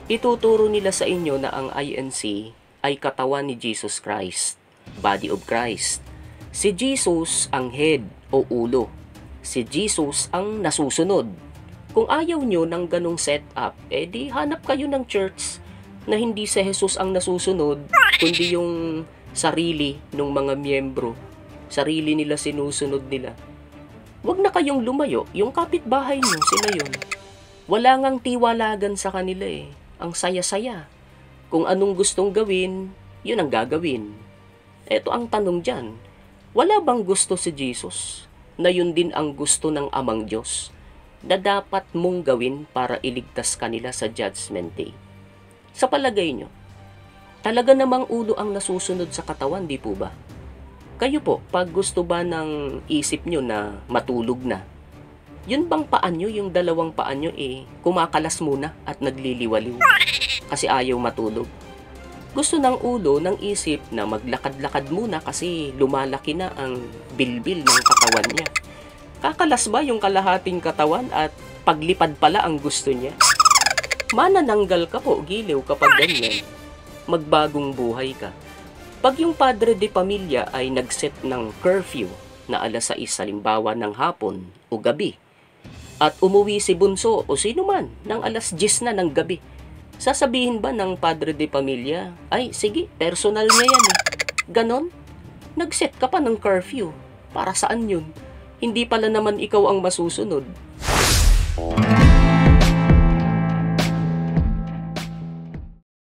Ituturo nila sa inyo na ang INC ay katawan ni Jesus Christ, body of Christ. Si Jesus ang head o ulo. Si Jesus ang nasusunod. Kung ayaw nyo ng ganong setup, di hanap kayo ng church na hindi si Jesus ang nasusunod, kundi yung sarili ng mga miyembro. Sarili nila sinusunod nila. Huwag na kayong lumayo, yung kapitbahay nyo, sila yun. Wala ngang tiwalagan sa kanila eh. Ang saya-saya. Kung anong gustong gawin, yun ang gagawin. Eto ang tanong dyan, wala bang gusto si Jesus na yun din ang gusto ng Amang Diyos na dapat mong gawin para iligtas kanila sa Judgment Day? Sa palagay nyo, talaga namang ulo ang nasusunod sa katawan, di po ba? Kayo po, pag gusto ba ng isip nyo na matulog na, yun bang paa nyo, yung dalawang paa nyo kumakalas muna at nagliliwaliw kasi ayaw matulog? Gusto ng ulo, ng isip na maglakad-lakad muna kasi lumalaki na ang bilbil ng katawan niya. Kakalas ba yung kalahating katawan at paglipad pala ang gusto niya? Manananggal ka po, giliw kapag ganyan. Magbagong buhay ka. Pag yung padre de pamilya ay nag-set ng curfew na alas 6 halimbawa ng hapon o gabi, at umuwi si bunso o sino man ng alas 10 na ng gabi, sasabihin ba ng padre de pamilya, ay sige, personal niya yan eh. Ganon? Nag-set ka pa ng curfew. Para saan yun? Hindi pala naman ikaw ang masusunod.